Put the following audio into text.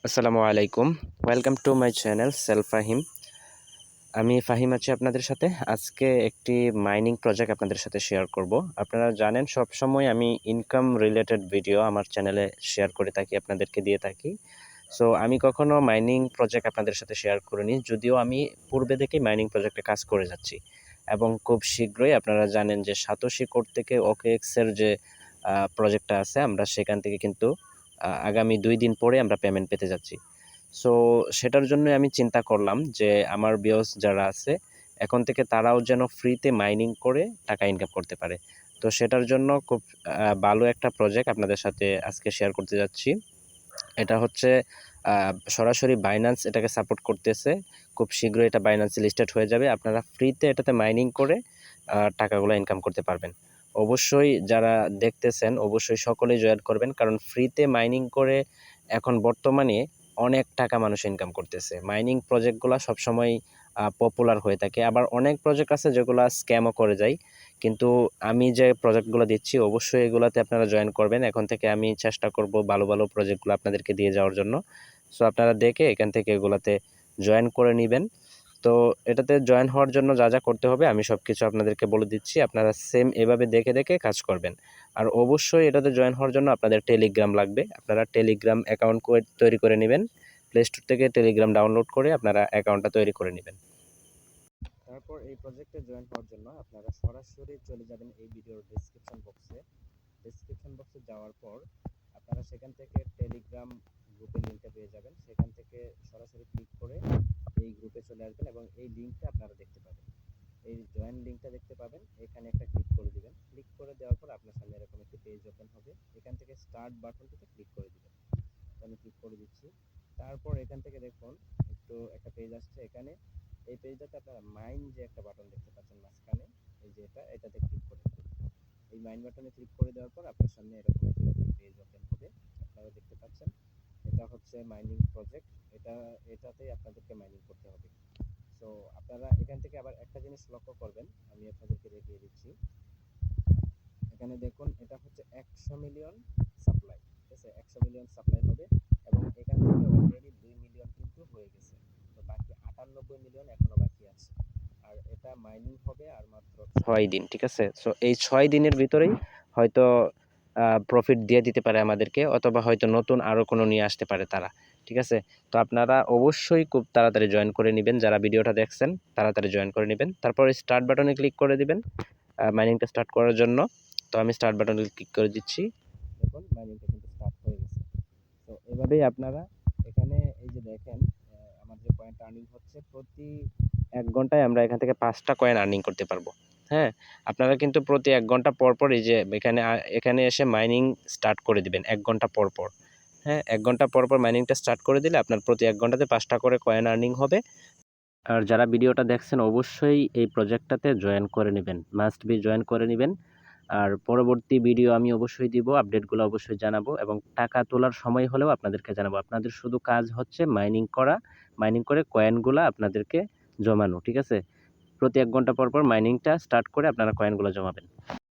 আসসালামু আলাইকুম। Welcome to my channel self Fahim. আমি ফাহিম আছি আপনাদের সাথে। আজকে একটি মাইনিং প্রজেক্ট আপনাদের সাথে শেয়ার করব। আপনারা জানেন সবসময় আমি ইনকাম রিলেটেড ভিডিও আমার চ্যানেলে শেয়ার করে থাকি, আপনাদেরকে দিয়ে থাকি। সো আমি কখনো মাইনিং প্রজেক্ট আপনাদের সাথে শেয়ার করিনি, যদিও আমি পূর্বে থেকেই মাইনিং প্রজেক্টে কাজ করে যাচ্ছি এবং খুব শীঘ্রই আপনারা জানেন যে সাতোশি কোড থেকে ওকেএক্সের যে প্রজেক্টটা আছে, আমরা সেখান থেকে কিন্তু আগামী 2 দিন পরে আমরা পেমেন্ট পেতে যাচ্ছি। সো সেটার জন্য আমি চিন্তা করলাম যে আমার ভিউয়ার্স যারা আছে এখন থেকে তারাও যেন ফ্রিতে মাইনিং করে টাকা ইনকাম করতে পারে। তো সেটার জন্য খুব ভালো একটা প্রজেক্ট আপনাদের সাথে আজকে শেয়ার করতে যাচ্ছি। এটা হচ্ছে সরাসরি বাইন্যান্স এটাকে সাপোর্ট করতেছে। খুব শীঘ্রই এটা বাইন্যান্সে লিস্টেড হয়ে যাবে। আপনারা ফ্রিতে এটাতে মাইনিং করে টাকাগুলো ইনকাম করতে পারবেন। অবশ্যই যারা দেখতেছেন অবশ্যই সকলেই জয়েন করবেন, কারণ ফ্রিতে মাইনিং করে এখন বর্তমানে অনেক টাকা মানুষ ইনকাম করতেছে। মাইনিং প্রজেক্টগুলো সবসময় পপুলার হয়ে থাকে। আবার অনেক প্রজেক্ট আছে যেগুলো স্ক্যামও করে যায়। কিন্তু আমি যে প্রজেক্টগুলো দিচ্ছি অবশ্যই এগুলাতে আপনারা জয়েন করবেন। এখন থেকে আমি চেষ্টা করব ভালো ভালো প্রজেক্টগুলো আপনাদেরকে দিয়ে যাওয়ার জন্য। সো আপনারা দেখে এখান থেকে এগুলাতে জয়েন করে নেবেন। তো এটাতে জয়েন হওয়ার জন্য যা যা করতে হবে আমি সব কিছু আপনাদেরকে বলে দিচ্ছি। আপনারা সেম এভাবে দেখে দেখে কাজ করবেন। আর অবশ্যই এটাতে জয়েন হওয়ার জন্য আপনাদের টেলিগ্রাম লাগবে। আপনারা টেলিগ্রাম অ্যাকাউন্ট তৈরি করে নেবেন। প্লে স্টোর থেকে টেলিগ্রাম ডাউনলোড করে আপনারা অ্যাকাউন্টটা তৈরি করে নেবেন। তারপর এই প্রজেক্টে জয়েন হওয়ার জন্য আপনারা সরাসরি চলে যাবেন এই ভিডিওর ডেসক্রিপশন বক্সে। ডেসক্রিপশন বক্সে যাওয়ার পর আপনারা সেখান থেকে টেলিগ্রাম গ্রুপের লিঙ্কটা পেয়ে যাবেন। সেখান থেকে সরাসরি ক্লিক করে এই গ্রুপে চলে আসবেন এবং এই লিঙ্কটা আপনারা দেখতে পাবেন। এই জয়েন লিঙ্কটা দেখতে পাবেন, এখানে একটা ক্লিক করে দিবেন। ক্লিক করে দেওয়ার পর আপনার সামনে এরকম একটি পেজ ওপেন হবে। এখান থেকে স্টার্ট বাটনটিতে ক্লিক করে দিবেন। আমি ক্লিক করে দিচ্ছি। তারপর এখান থেকে দেখুন একটু একটা পেজ আসছে। এখানে এই পেজটাতে আপনারা মাইন যে একটা বাটন দেখতে পাচ্ছেন মাঝখানে, এই যে এটাতে ক্লিক করে দিবেন। এই মাইন বাটনে ক্লিক করে দেওয়ার পর আপনার সামনে এরকম একটি পেজ ওপেন হবে। আপনারা দেখতে পাচ্ছেন এটা হচ্ছে মাইনিং প্রজেক্ট। এটাতেই আপনাদেরকে মাইনিং করতে হবে। সো আপনারা এখান থেকে আবার একটা জিনিস লক্ষ্য করবেন, আমি আপনাদেরকে দেখিয়ে দিচ্ছি। এখানে দেখুন এটা হচ্ছে 100 মিলিয়ন সাপ্লাই, ঠিক আছে? 100 মিলিয়ন সাপ্লাই হবে এবং এখান থেকে অলরেডি 2 মিলিয়ন কিন্তু হয়ে গেছে। তো বাকি 98 মিলিয়ন এখনো বাকি আছে। আর এটা মাইনিং হবে আর মাত্র 6 দিন, ঠিক আছে? সো এই 6 দিনের ভিতরেই হয়তো প্রফিট দিয়ে দিতে পারে আমাদেরকে, অথবা হয়তো নতুন আরো কোনো নিয়ে আসতে পারে তারা, ঠিক আছে? তো আপনারা অবশ্যই খুব তাড়াতাড়ি জয়েন করে নেবেন। যারা ভিডিওটা দেখছেন তাড়াতাড়ি জয়েন করে নেবেন। তারপর স্টার্ট বাটনে ক্লিক করে দিবেন মাইনিংটা স্টার্ট করার জন্য। তো আমি স্টার্ট বাটনে ক্লিক করে দিচ্ছি। দেখুন মাইনিংটা কিন্তু স্টার্ট হয়ে গেছে। তো এভাবেই আপনারা এখানে এই যে দেখেন আমার যে কয়েন আর্নিং হচ্ছে, প্রতি 1 ঘন্টায় আমরা এখান থেকে 5টা কয়েন আর্নিং করতে পারবো। হ্যাঁ, আপনারা কিন্তু প্রতি 1 ঘন্টা পর পর এই যে এখানে এসে মাইনিং স্টার্ট করে দিবেন 1 ঘন্টা পর পর। হ্যাঁ, 1 ঘন্টা পর পর মাইনিংটা স্টার্ট করে দিলে আপনার প্রতি 1 ঘন্টাতে 5টা করে কয়েন আর্নিং হবে। আর যারা ভিডিওটা দেখছেন অবশ্যই এই প্রজেক্টটাতে জয়েন করে নেবেন, মাস্ট বি জয়েন করে নেবেন। আর পরবর্তী ভিডিও আমি অবশ্যই দিব, আপডেটগুলো অবশ্যই জানাবো এবং টাকা তোলার সময় হলেও আপনাদেরকে জানাবো। আপনাদের শুধু কাজ হচ্ছে মাইনিং করা, মাইনিং করে কয়েনগুলা আপনাদেরকে জমানো, ঠিক আছে? প্রতি 1 ঘন্টা পর পর মাইনিংটা স্টার্ট করে আপনারা কয়েনগুলো জমাবেন।